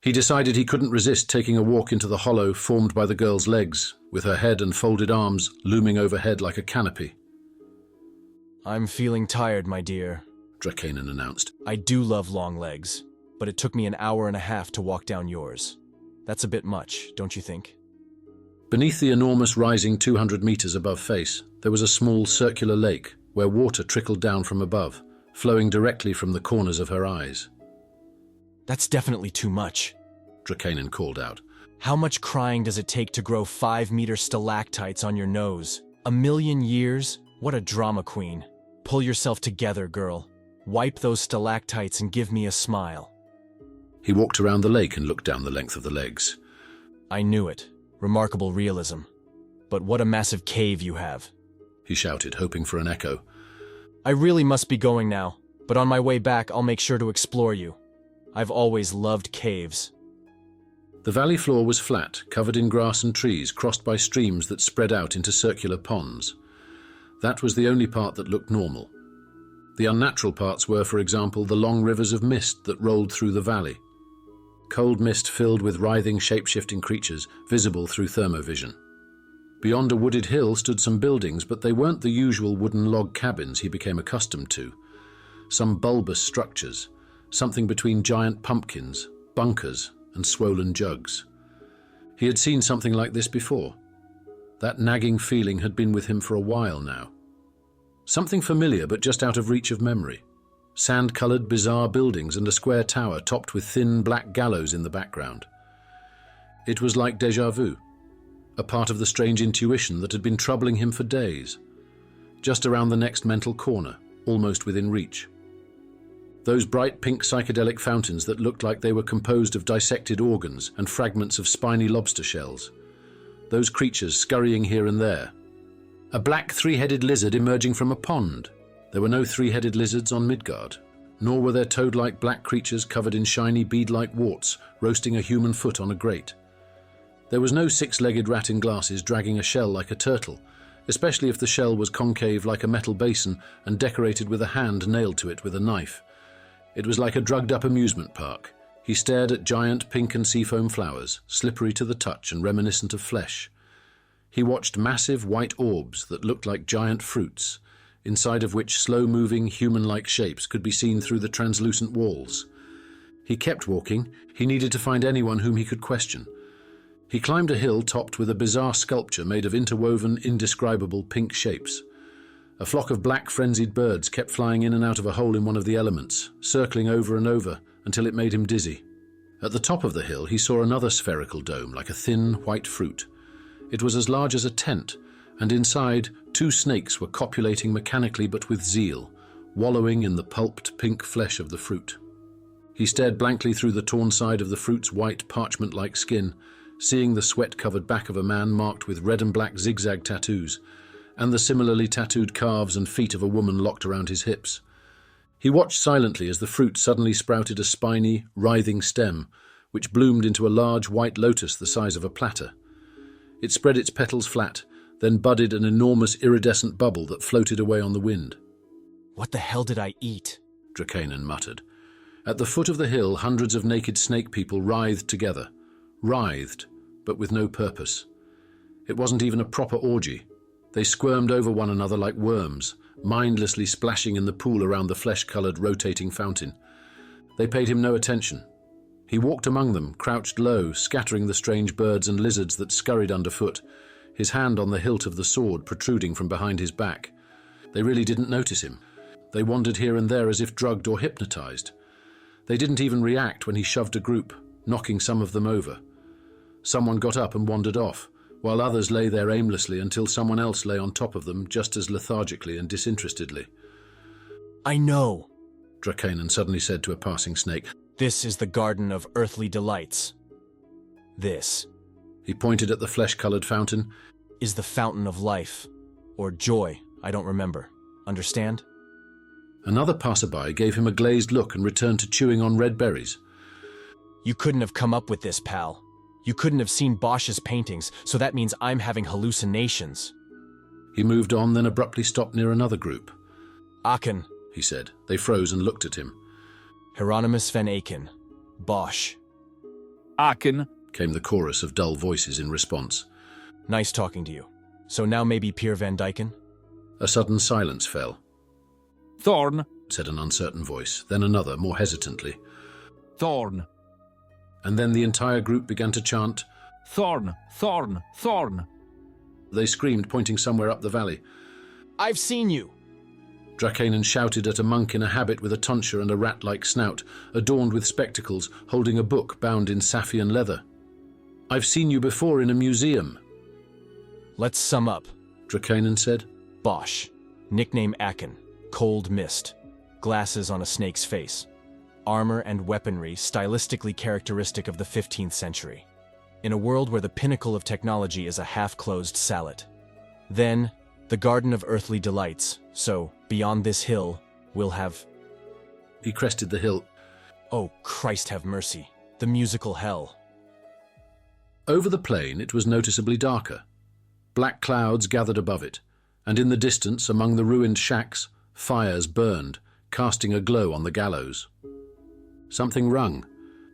He decided he couldn't resist taking a walk into the hollow formed by the girl's legs, with her head and folded arms looming overhead like a canopy. "I'm feeling tired, my dear," Drakanen announced. "I do love long legs, but it took me an hour and a half to walk down yours. That's a bit much, don't you think?" Beneath the enormous rising 200 meters above face, there was a small circular lake where water trickled down from above, flowing directly from the corners of her eyes. "That's definitely too much," Drakanen called out. "How much crying does it take to grow 5-meter stalactites on your nose? 1,000,000 years? What a drama queen. Pull yourself together, girl. Wipe those stalactites and give me a smile." He walked around the lake and looked down the length of the legs. "I knew it. Remarkable realism. But what a massive cave you have," he shouted, hoping for an echo. "I really must be going now, but on my way back I'll make sure to explore you. I've always loved caves." The valley floor was flat, covered in grass and trees, crossed by streams that spread out into circular ponds. That was the only part that looked normal. The unnatural parts were, for example, the long rivers of mist that rolled through the valley. Cold mist filled with writhing, shape-shifting creatures, visible through thermovision. Beyond a wooded hill stood some buildings, but they weren't the usual wooden log cabins he became accustomed to. Some bulbous structures, something between giant pumpkins, bunkers, and swollen jugs. He had seen something like this before. That nagging feeling had been with him for a while now. Something familiar, but just out of reach of memory. Sand-coloured, bizarre buildings and a square tower topped with thin black gallows in the background. It was like déjà vu, a part of the strange intuition that had been troubling him for days. Just around the next mental corner, almost within reach. Those bright pink psychedelic fountains that looked like they were composed of dissected organs and fragments of spiny lobster shells. Those creatures scurrying here and there. A black three-headed lizard emerging from a pond. There were no three-headed lizards on Midgard, nor were there toad-like black creatures covered in shiny bead-like warts roasting a human foot on a grate. There was no six-legged rat in glasses dragging a shell like a turtle, especially if the shell was concave like a metal basin and decorated with a hand nailed to it with a knife. It was like a drugged-up amusement park. He stared at giant pink and seafoam flowers, slippery to the touch and reminiscent of flesh. He watched massive white orbs that looked like giant fruits, inside of which slow-moving, human-like shapes could be seen through the translucent walls. He kept walking. He needed to find anyone whom he could question. He climbed a hill topped with a bizarre sculpture made of interwoven, indescribable pink shapes. A flock of black, frenzied birds kept flying in and out of a hole in one of the elements, circling over and over until it made him dizzy. At the top of the hill, he saw another spherical dome, like a thin, white fruit. It was as large as a tent, and inside, 2 snakes were copulating mechanically but with zeal, wallowing in the pulped pink flesh of the fruit. He stared blankly through the torn side of the fruit's white, parchment-like skin, seeing the sweat-covered back of a man marked with red and black zigzag tattoos, and the similarly tattooed calves and feet of a woman locked around his hips. He watched silently as the fruit suddenly sprouted a spiny, writhing stem, which bloomed into a large white lotus the size of a platter. It spread its petals flat, then budded an enormous iridescent bubble that floated away on the wind. "What the hell did I eat?" Drakanen muttered. At the foot of the hill, hundreds of naked snake people writhed together. Writhed, but with no purpose. It wasn't even a proper orgy. They squirmed over one another like worms, mindlessly splashing in the pool around the flesh-coloured rotating fountain. They paid him no attention. He walked among them, crouched low, scattering the strange birds and lizards that scurried underfoot, his hand on the hilt of the sword protruding from behind his back. They really didn't notice him. They wandered here and there as if drugged or hypnotized. They didn't even react when he shoved a group, knocking some of them over. Someone got up and wandered off, while others lay there aimlessly until someone else lay on top of them just as lethargically and disinterestedly. "I know," Drakanen suddenly said to a passing snake. "This is the Garden of Earthly Delights. This," he pointed at the flesh-coloured fountain, "is the fountain of life. Or joy, I don't remember. Understand?" Another passerby gave him a glazed look and returned to chewing on red berries. "You couldn't have come up with this, pal. You couldn't have seen Bosch's paintings, so that means I'm having hallucinations." He moved on, then abruptly stopped near another group. "Aachen," he said. They froze and looked at him. "Hieronymus van Aken. Bosch." Akin. came the chorus of dull voices in response. Nice talking to you. So now maybe Peer Van Dyken? A sudden silence fell, Thorn. said an uncertain voice, then another, more hesitantly. Thorn. And then the entire group began to chant. Thorn. Thorn. Thorn. They screamed, pointing somewhere up the valley. I've seen you! Drakanen shouted at a monk in a habit with a tonsure and a rat-like snout, adorned with spectacles, holding a book bound in Saphian leather. I've seen you before in a museum. Let's sum up. Drakanen said. Bosch. Nickname Akin. Cold Mist. Glasses on a snake's face. Armor and weaponry stylistically characteristic of the 15th century. In a world where the pinnacle of technology is a half-closed salad. Then, the Garden of Earthly Delights, so, beyond this hill, we'll have... He crested the hill. Oh, Christ have mercy. The musical hell. Over the plain it was noticeably darker. Black clouds gathered above it, and in the distance, among the ruined shacks, fires burned, casting a glow on the gallows. Something rung.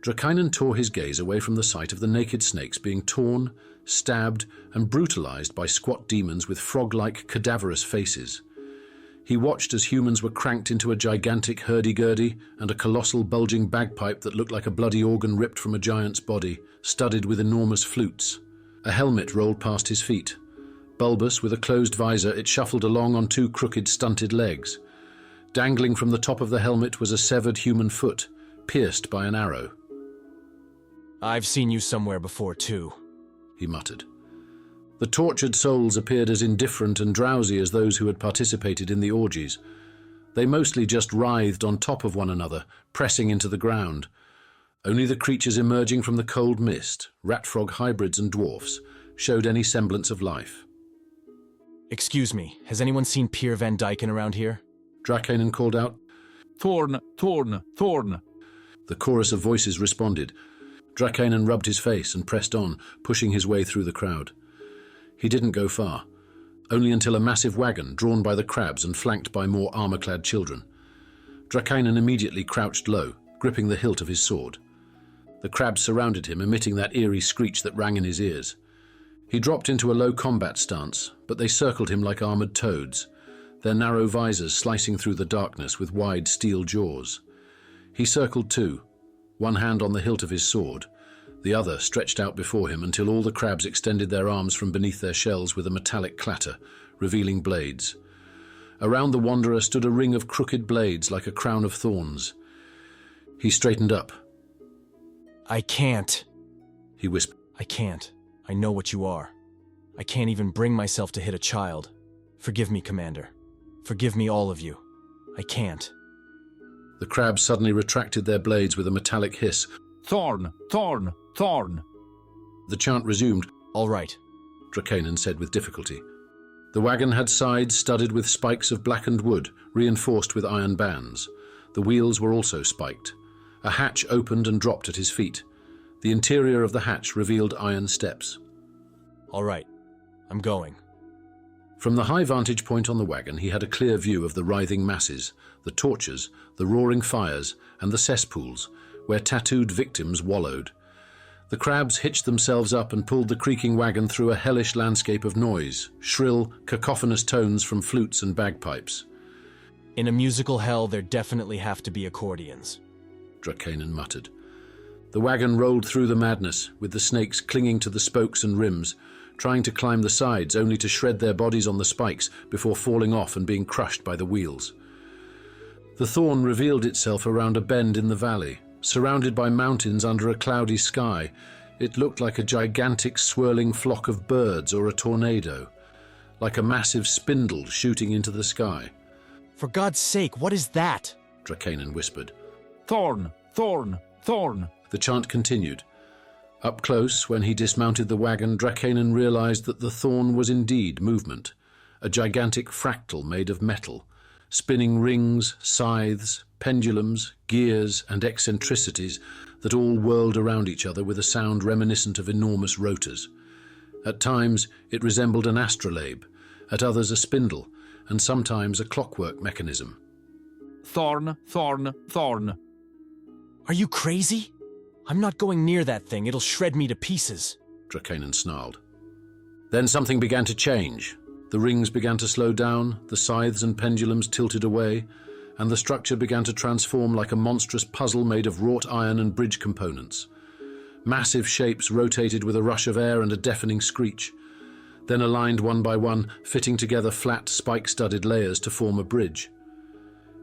Drakanen tore his gaze away from the sight of the naked snakes being torn, stabbed, and brutalized by squat demons with frog-like cadaverous faces. He watched as humans were cranked into a gigantic hurdy-gurdy and a colossal bulging bagpipe that looked like a bloody organ ripped from a giant's body, studded with enormous flutes. A helmet rolled past his feet. Bulbous, with a closed visor, it shuffled along on two crooked, stunted legs. Dangling from the top of the helmet was a severed human foot, pierced by an arrow. I've seen you somewhere before, too, he muttered. The tortured souls appeared as indifferent and drowsy as those who had participated in the orgies. They mostly just writhed on top of one another, pressing into the ground. Only the creatures emerging from the cold mist, rat-frog hybrids and dwarfs, showed any semblance of life. Excuse me, has anyone seen Peer Van Dyken around here? Drakanen called out. Thorn. Thorn. Thorn. The chorus of voices responded. Drakanen rubbed his face and pressed on, pushing his way through the crowd. He didn't go far, only until a massive wagon, drawn by the crabs and flanked by more armor-clad children. Drakanen immediately crouched low, gripping the hilt of his sword. The crabs surrounded him, emitting that eerie screech that rang in his ears. He dropped into a low combat stance, but they circled him like armored toads, their narrow visors slicing through the darkness with wide steel jaws. He circled too, one hand on the hilt of his sword, the other stretched out before him until all the crabs extended their arms from beneath their shells with a metallic clatter, revealing blades. Around the wanderer stood a ring of crooked blades like a crown of thorns. He straightened up. I can't, he whispered. I can't. I know what you are. I can't even bring myself to hit a child. Forgive me, Commander. Forgive me, all of you. I can't. The crabs suddenly retracted their blades with a metallic hiss. Thorn. Thorn. Thorn. The chant resumed. All right, Drakanen said with difficulty. The wagon had sides studded with spikes of blackened wood, reinforced with iron bands. The wheels were also spiked. A hatch opened and dropped at his feet. The interior of the hatch revealed iron steps. All right. I'm going. From the high vantage point on the wagon, he had a clear view of the writhing masses, the torches, the roaring fires, and the cesspools, where tattooed victims wallowed. The crabs hitched themselves up and pulled the creaking wagon through a hellish landscape of noise, shrill, cacophonous tones from flutes and bagpipes. In a musical hell, there definitely have to be accordions, Drakanen muttered. The wagon rolled through the madness, with the snakes clinging to the spokes and rims, trying to climb the sides only to shred their bodies on the spikes before falling off and being crushed by the wheels. The thorn revealed itself around a bend in the valley. Surrounded by mountains under a cloudy sky, it looked like a gigantic swirling flock of birds or a tornado, like a massive spindle shooting into the sky. For God's sake, what is that? Drakanen whispered. Thorn. Thorn. Thorn. The chant continued. Up close, when he dismounted the wagon, Drakanen realized that the thorn was indeed movement, a gigantic fractal made of metal, spinning rings, scythes, pendulums, gears, and eccentricities that all whirled around each other with a sound reminiscent of enormous rotors. At times it resembled an astrolabe, at others a spindle, and sometimes a clockwork mechanism. Thorn. Thorn. Thorn. Are you crazy? I'm not going near that thing. It'll shred me to pieces. Drakanen snarled. Then something began to change. The rings began to slow down, the scythes and pendulums tilted away, and the structure began to transform like a monstrous puzzle made of wrought iron and bridge components. Massive shapes rotated with a rush of air and a deafening screech, then aligned one by one, fitting together flat, spike-studded layers to form a bridge.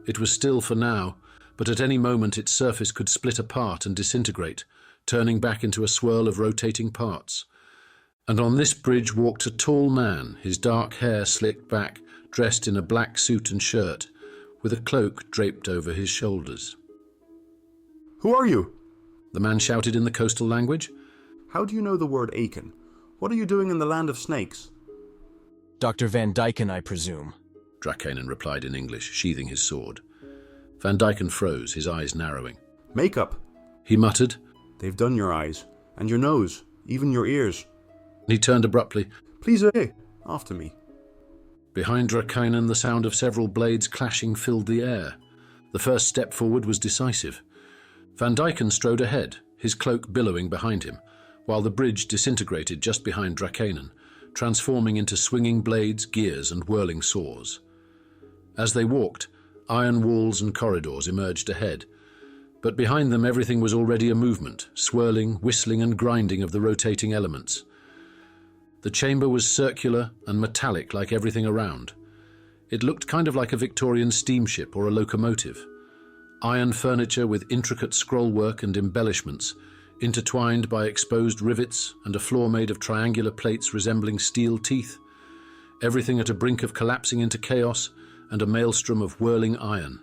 It was still for now, but at any moment its surface could split apart and disintegrate, turning back into a swirl of rotating parts. And on this bridge walked a tall man, his dark hair slicked back, dressed in a black suit and shirt, with a cloak draped over his shoulders. Who are you? The man shouted in the coastal language. How do you know the word Aiken? What are you doing in the land of snakes? Dr. Van Dyken, I presume. Drakanen replied in English, sheathing his sword. Van Dyken froze, his eyes narrowing. Makeup. He muttered. They've done your eyes, and your nose, even your ears. He turned abruptly. Please, after me. Behind Drakanen, the sound of several blades clashing filled the air. The first step forward was decisive. Van Dyken strode ahead, his cloak billowing behind him, while the bridge disintegrated just behind Drakanen, transforming into swinging blades, gears, and whirling saws. As they walked, iron walls and corridors emerged ahead, but behind them everything was already a movement, swirling, whistling, and grinding of the rotating elements. The chamber was circular and metallic like everything around. It looked kind of like a Victorian steamship or a locomotive. Iron furniture with intricate scrollwork and embellishments, intertwined by exposed rivets and a floor made of triangular plates resembling steel teeth. Everything at a brink of collapsing into chaos and a maelstrom of whirling iron.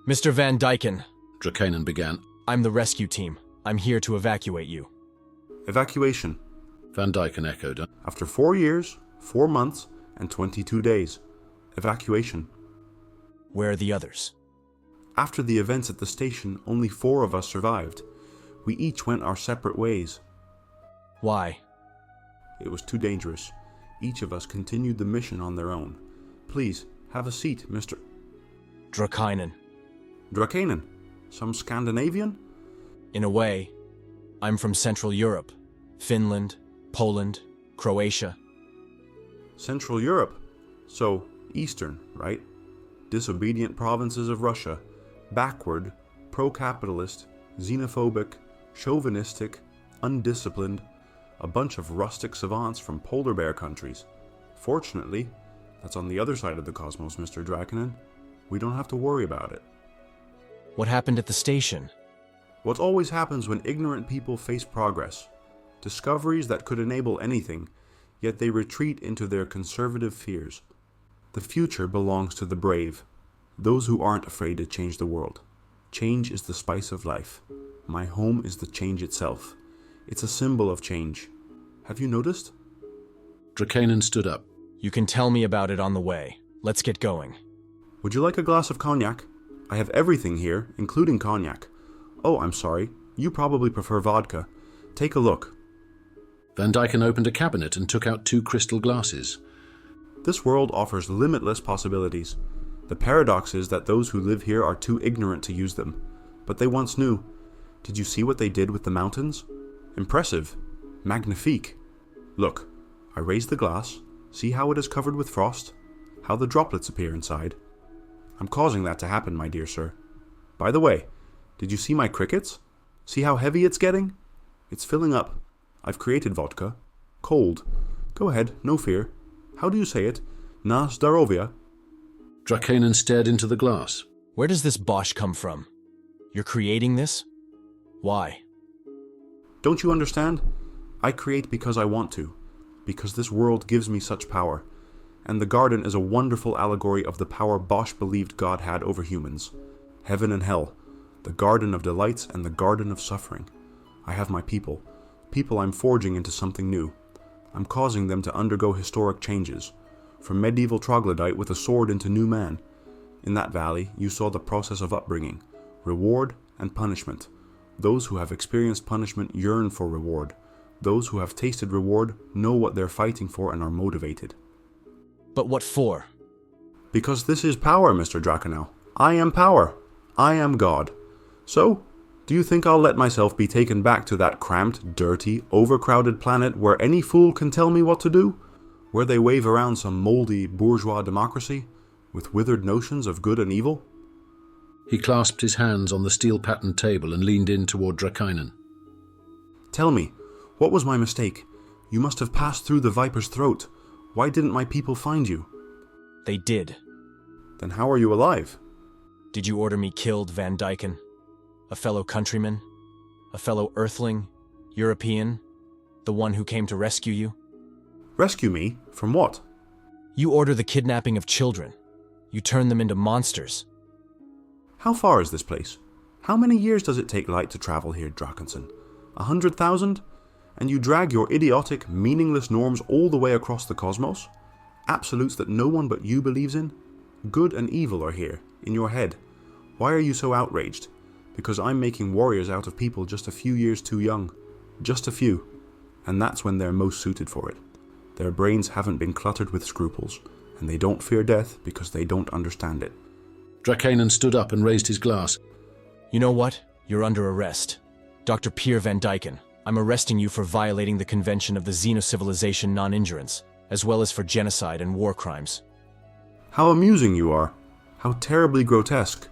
Mr. Van Dyken, Drakanen began. I'm the rescue team. I'm here to evacuate you. Evacuation. Van Dyken echoed. After 4 years, 4 months, and 22 days. Evacuation. Where are the others? After the events at the station, only 4 of us survived. We each went our separate ways. Why? It was too dangerous. Each of us continued the mission on their own. Please, have a seat, Mr. Drakanen. Drakanen? Some Scandinavian? In a way, I'm from Central Europe. Finland, Poland, Croatia. Central Europe? So, Eastern, right? Disobedient provinces of Russia. Backward, pro-capitalist, xenophobic, chauvinistic, undisciplined. A bunch of rustic savants from polar bear countries. Fortunately, that's on the other side of the cosmos, Mr. Drakanen. We don't have to worry about it. What happened at the station? What always happens when ignorant people face progress. Discoveries that could enable anything, yet they retreat into their conservative fears. The future belongs to the brave, those who aren't afraid to change the world. Change is the spice of life. My home is the change itself. It's a symbol of change. Have you noticed? Drakanen stood up. You can tell me about it on the way. Let's get going. Would you like a glass of cognac? I have everything here, including cognac. Oh, I'm sorry. You probably prefer vodka. Take a look. Van Dyken opened a cabinet and took out 2 crystal glasses. This world offers limitless possibilities. The paradox is that those who live here are too ignorant to use them. But they once knew. Did you see what they did with the mountains? Impressive. Magnifique. Look, I raise the glass. See how it is covered with frost? How the droplets appear inside? I'm causing that to happen, my dear sir. By the way, did you see my crickets? See how heavy it's getting? It's filling up. I've created vodka. Cold. Go ahead, no fear. How do you say it? Na zdarovia. Drakanen stared into the glass. Where does this bosh come from? You're creating this? Why? Don't you understand? I create because I want to. Because this world gives me such power. And the garden is a wonderful allegory of the power Bosch believed God had over humans. Heaven and hell. The garden of delights and the garden of suffering. I have my people. People I'm forging into something new. I'm causing them to undergo historic changes. From medieval troglodyte with a sword into new man. In that valley, you saw the process of upbringing. Reward and punishment. Those who have experienced punishment yearn for reward. Those who have tasted reward know what they're fighting for and are motivated. But what for? Because this is power, Mr. Drakenau. I am power. I am God. So, Do you think I'll let myself be taken back to that cramped, dirty, overcrowded planet where any fool can tell me what to do? Where they wave around some mouldy bourgeois democracy, with withered notions of good and evil? He clasped his hands on the steel-patterned table and leaned in toward Drakainen. Tell me, what was my mistake? You must have passed through the Viper's throat. Why didn't my people find you? They did. Then how are you alive? Did you order me killed, Van Dyken? A fellow countryman? A fellow Earthling? European? The one who came to rescue you? Rescue me? From what? You order the kidnapping of children. You turn them into monsters. How far is this place? How many years does it take light to travel here, Drakenson? 100,000? And you drag your idiotic, meaningless norms all the way across the cosmos? Absolutes that no one but you believes in? Good and evil are here, in your head. Why are you so outraged? Because I'm making warriors out of people just a few years too young. Just a few. And that's when they're most suited for it. Their brains haven't been cluttered with scruples, and they don't fear death because they don't understand it. Drakainen stood up and raised his glass. You know what? You're under arrest. Dr. Peer Van Dyken, I'm arresting you for violating the Convention of the Xenocivilization Non-Injurance, as well as for genocide and war crimes. How amusing you are. How terribly grotesque.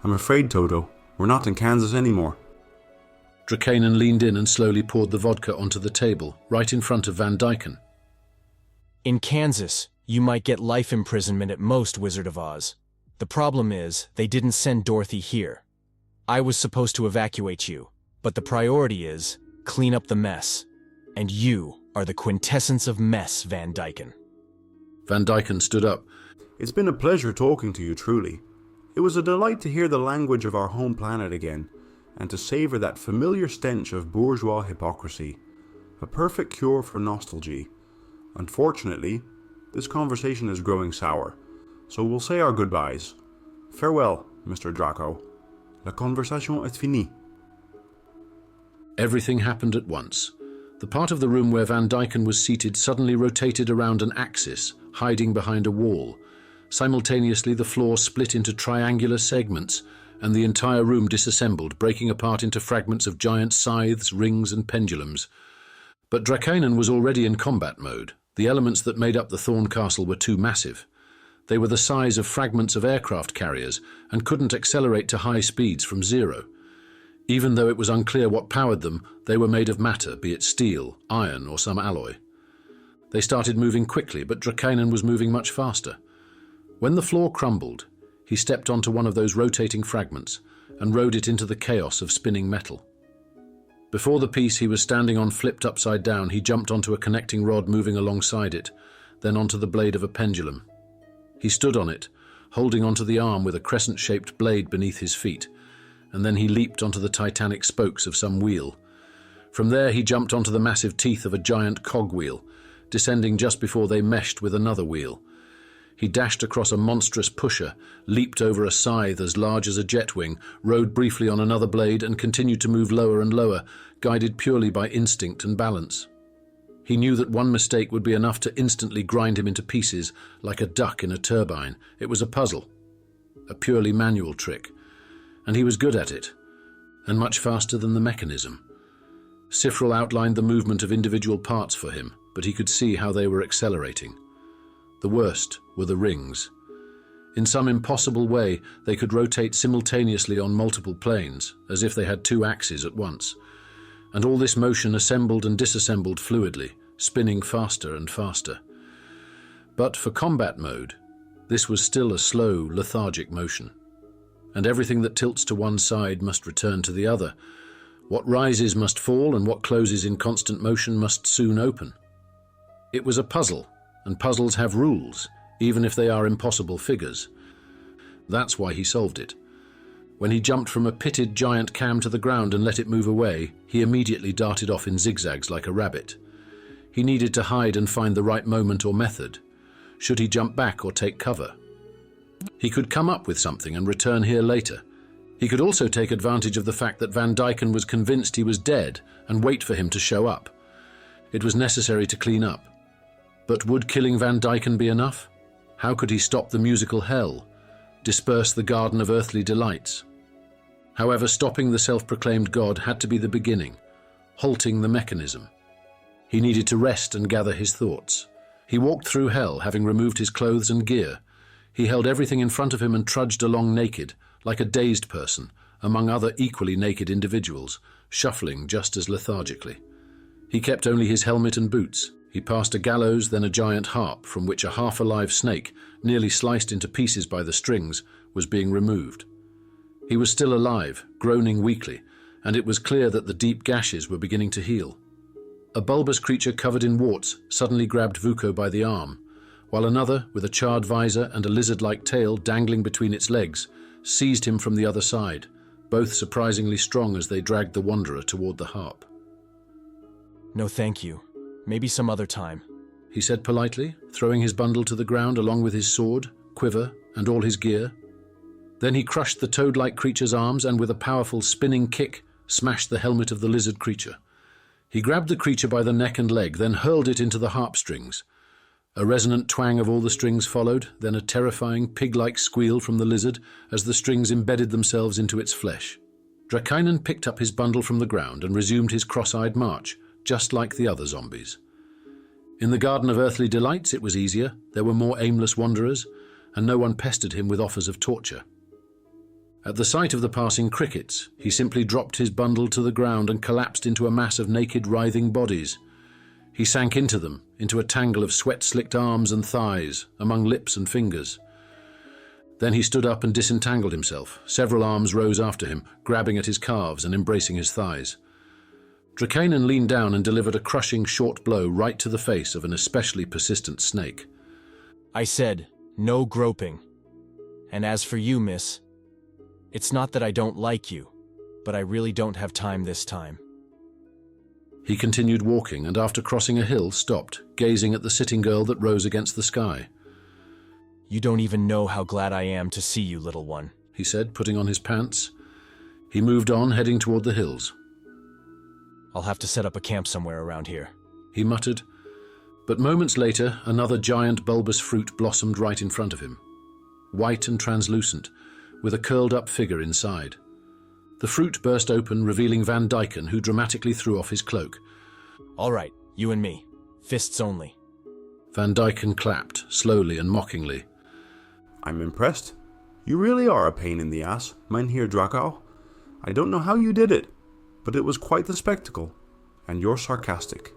I'm afraid, Toto, we're not in Kansas anymore. Drakainen leaned in and slowly poured the vodka onto the table, right in front of Van Dyken. In Kansas, you might get life imprisonment at most, Wizard of Oz. The problem is, they didn't send Dorothy here. I was supposed to evacuate you, but the priority is, clean up the mess. And you are the quintessence of mess, Van Dyken. Van Dyken stood up. It's been a pleasure talking to you, truly. It was a delight to hear the language of our home planet again, and to savor that familiar stench of bourgeois hypocrisy. A perfect cure for nostalgia. Unfortunately, this conversation is growing sour, so we'll say our goodbyes. Farewell, Mr. Draco. La conversation est finie. Everything happened at once. The part of the room where Van Dyken was seated suddenly rotated around an axis, hiding behind a wall. Simultaneously, the floor split into triangular segments, and the entire room disassembled, breaking apart into fragments of giant scythes, rings, and pendulums. But Drakainen was already in combat mode. The elements that made up the Thorn Castle were too massive. They were the size of fragments of aircraft carriers and couldn't accelerate to high speeds from zero. Even though it was unclear what powered them, they were made of matter, be it steel, iron, or some alloy. They started moving quickly, but Drakainen was moving much faster. When the floor crumbled, he stepped onto one of those rotating fragments and rode it into the chaos of spinning metal. Before the piece he was standing on flipped upside down, he jumped onto a connecting rod moving alongside it, then onto the blade of a pendulum. He stood on it, holding onto the arm with a crescent-shaped blade beneath his feet, and then he leaped onto the titanic spokes of some wheel. From there he jumped onto the massive teeth of a giant cogwheel, descending just before they meshed with another wheel. He dashed across a monstrous pusher, leaped over a scythe as large as a jet wing, rode briefly on another blade, and continued to move lower and lower, guided purely by instinct and balance. He knew that one mistake would be enough to instantly grind him into pieces, like a duck in a turbine. It was a puzzle, a purely manual trick, and he was good at it, and much faster than the mechanism. Sifril outlined the movement of individual parts for him, but he could see how they were accelerating. The worst were the rings. In some impossible way, they could rotate simultaneously on multiple planes, as if they had two axes at once. And all this motion assembled and disassembled fluidly, spinning faster and faster. But for combat mode, this was still a slow, lethargic motion. And everything that tilts to one side must return to the other. What rises must fall, and what closes in constant motion must soon open. It was a puzzle, and puzzles have rules, even if they are impossible figures. That's why he solved it. When he jumped from a pitted giant cam to the ground and let it move away, he immediately darted off in zigzags like a rabbit. He needed to hide and find the right moment or method. Should he jump back or take cover? He could come up with something and return here later. He could also take advantage of the fact that Van Dyken was convinced he was dead and wait for him to show up. It was necessary to clean up. But would killing Van Dyken be enough? How could he stop the musical hell, disperse the garden of earthly delights? However, stopping the self-proclaimed god had to be the beginning, halting the mechanism. He needed to rest and gather his thoughts. He walked through hell, having removed his clothes and gear. He held everything in front of him and trudged along naked, like a dazed person, among other equally naked individuals, shuffling just as lethargically. He kept only his helmet and boots. He passed a gallows, then a giant harp, from which a half-alive snake, nearly sliced into pieces by the strings, was being removed. He was still alive, groaning weakly, and it was clear that the deep gashes were beginning to heal. A bulbous creature covered in warts suddenly grabbed Vuko by the arm, while another, with a charred visor and a lizard-like tail dangling between its legs, seized him from the other side, both surprisingly strong as they dragged the wanderer toward the harp. No thank you. Maybe some other time. He said politely, throwing his bundle to the ground along with his sword, quiver, and all his gear. Then he crushed the toad-like creature's arms and with a powerful spinning kick smashed the helmet of the lizard creature. He grabbed the creature by the neck and leg, then hurled it into the harp strings. A resonant twang of all the strings followed, then a terrifying pig-like squeal from the lizard as the strings embedded themselves into its flesh. Drakainen picked up his bundle from the ground and resumed his cross-eyed march, just like the other zombies. In the Garden of Earthly Delights it was easier. There were more aimless wanderers, and no one pestered him with offers of torture. At the sight of the passing crickets, he simply dropped his bundle to the ground and collapsed into a mass of naked, writhing bodies. He sank into them, into a tangle of sweat-slicked arms and thighs, among lips and fingers. Then he stood up and disentangled himself. Several arms rose after him, grabbing at his calves and embracing his thighs. Drakainen leaned down and delivered a crushing short blow right to the face of an especially persistent snake. I said, no groping. And as for you, miss, it's not that I don't like you, but I really don't have time this time. He continued walking and after crossing a hill stopped, gazing at the sitting girl that rose against the sky. You don't even know how glad I am to see you, little one, he said, putting on his pants. He moved on, heading toward the hills. I'll have to set up a camp somewhere around here, he muttered. But moments later, another giant bulbous fruit blossomed right in front of him, white and translucent, with a curled-up figure inside. The fruit burst open, revealing Van Dyken, who dramatically threw off his cloak. All right, you and me. Fists only. Van Dyken clapped, slowly and mockingly. I'm impressed. You really are a pain in the ass, Mynheer Dracow. I don't know how you did it, but it was quite the spectacle. And you're sarcastic.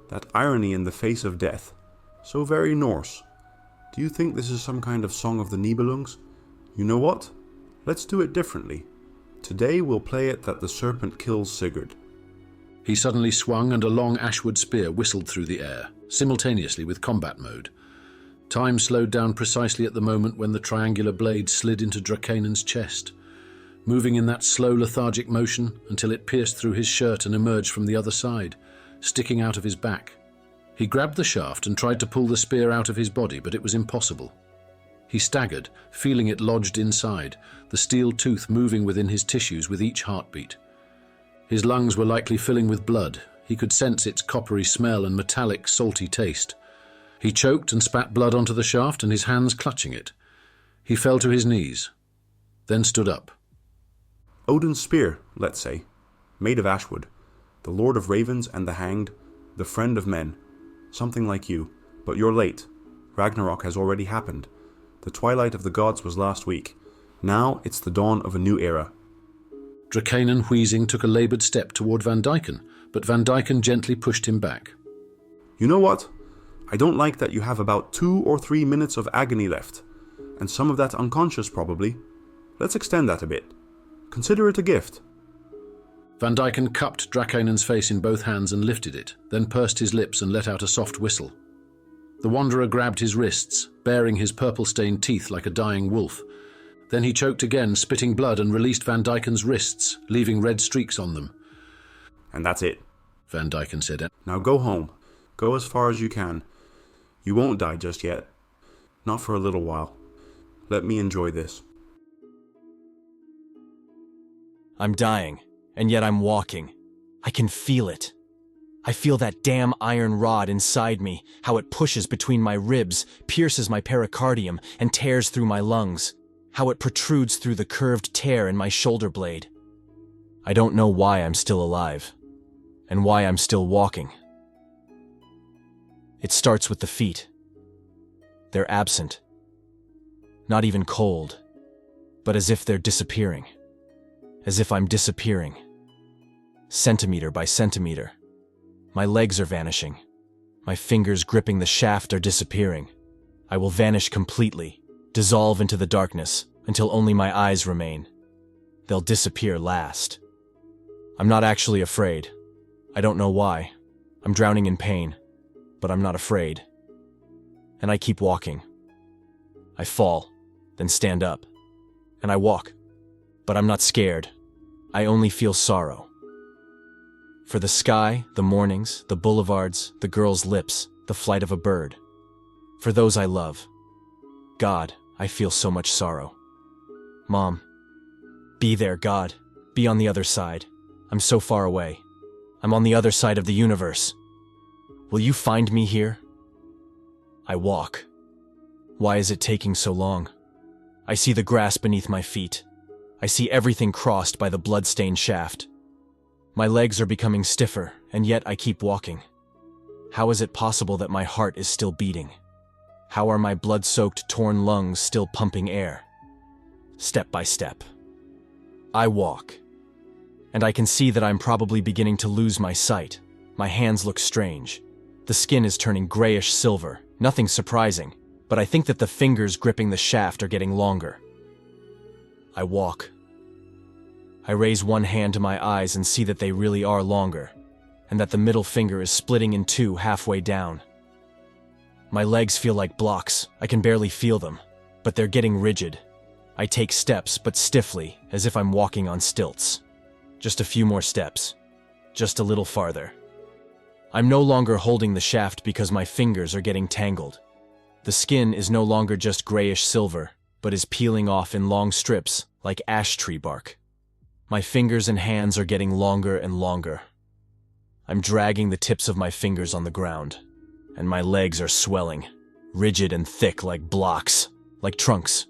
That irony in the face of death. So very Norse. Do you think this is some kind of song of the Nibelungs? You know what? Let's do it differently. Today we'll play it that the serpent kills Sigurd. He suddenly swung and a long ashwood spear whistled through the air, simultaneously with combat mode. Time slowed down precisely at the moment when the triangular blade slid into Drakainen's chest, moving in that slow lethargic motion until it pierced through his shirt and emerged from the other side, sticking out of his back. He grabbed the shaft and tried to pull the spear out of his body, but it was impossible. He staggered, feeling it lodged inside, the steel tooth moving within his tissues with each heartbeat. His lungs were likely filling with blood. He could sense its coppery smell and metallic, salty taste. He choked and spat blood onto the shaft, and his hands clutching it. He fell to his knees, then stood up. Odin's spear, let's say, made of ashwood, the lord of ravens and the hanged, the friend of men, something like you, but you're late. Ragnarok has already happened. The twilight of the gods was last week. Now it's the dawn of a new era. Drakainen, wheezing, took a laboured step toward Van Dyken, but Van Dyken gently pushed him back. You know what? I don't like that you have about 2 or 3 minutes of agony left, and some of that unconscious probably. Let's extend that a bit. Consider it a gift. Van Dyken cupped Drakainen's face in both hands and lifted it, then pursed his lips and let out a soft whistle. The wanderer grabbed his wrists, baring his purple-stained teeth like a dying wolf. Then he choked again, spitting blood, and released Van Dyken's wrists, leaving red streaks on them. And that's it, Van Dyken said. Now go home. Go as far as you can. You won't die just yet. Not for a little while. Let me enjoy this. I'm dying, and yet I'm walking. I can feel it. I feel that damn iron rod inside me, how it pushes between my ribs, pierces my pericardium, and tears through my lungs. How it protrudes through the curved tear in my shoulder blade. I don't know why I'm still alive, and why I'm still walking. It starts with the feet. They're absent. Not even cold, but as if they're disappearing. As if I'm disappearing. Centimeter by centimeter. My legs are vanishing. My fingers gripping the shaft are disappearing. I will vanish completely, dissolve into the darkness, until only my eyes remain. They'll disappear last. I'm not actually afraid. I don't know why. I'm drowning in pain, but I'm not afraid. And I keep walking. I fall, then stand up, and I walk. But I'm not scared. I only feel sorrow. For the sky, the mornings, the boulevards, the girl's lips, the flight of a bird. For those I love. God, I feel so much sorrow. Mom, be there, God. Be on the other side. I'm so far away. I'm on the other side of the universe. Will you find me here? I walk. Why is it taking so long? I see the grass beneath my feet. I see everything crossed by the blood-stained shaft. My legs are becoming stiffer, and yet I keep walking. How is it possible that my heart is still beating? How are my blood-soaked, torn lungs still pumping air? Step by step. I walk. And I can see that I'm probably beginning to lose my sight. My hands look strange. The skin is turning grayish silver, nothing surprising, but I think that the fingers gripping the shaft are getting longer. I walk. I raise one hand to my eyes and see that they really are longer, and that the middle finger is splitting in two halfway down. My legs feel like blocks. I can barely feel them, but they're getting rigid. I take steps, but stiffly, as if I'm walking on stilts. Just a few more steps. Just a little farther. I'm no longer holding the shaft because my fingers are getting tangled. The skin is no longer just grayish silver, but is peeling off in long strips like ash tree bark. My fingers and hands are getting longer and longer. I'm dragging the tips of my fingers on the ground, and my legs are swelling, rigid and thick like blocks, like trunks.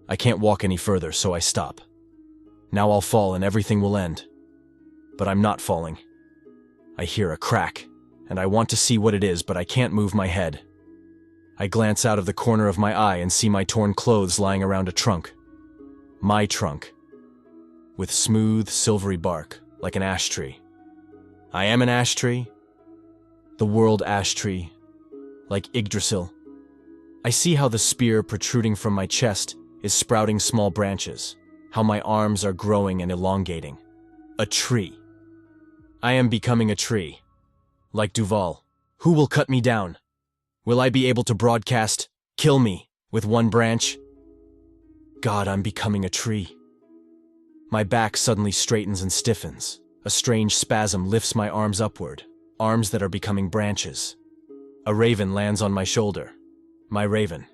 I can't walk any further, so I stop. Now I'll fall and everything will end. But I'm not falling. I hear a crack, and I want to see what it is, but I can't move my head. I glance out of the corner of my eye and see my torn clothes lying around a trunk. My trunk. With smooth, silvery bark, like an ash tree. I am an ash tree. The world ash tree. Like Yggdrasil. I see how the spear protruding from my chest is sprouting small branches. How my arms are growing and elongating. A tree. I am becoming a tree. Like Duval. Who will cut me down? Will I be able to broadcast, kill me, with one branch? God, I'm becoming a tree. My back suddenly straightens and stiffens. A strange spasm lifts my arms upward, arms that are becoming branches. A raven lands on my shoulder. My raven.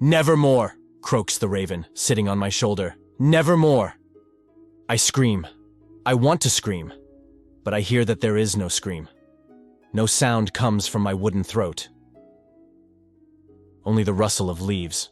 Nevermore, croaks the raven, sitting on my shoulder. Nevermore. I scream. I want to scream, but I hear that there is no scream. No sound comes from my wooden throat. Only the rustle of leaves.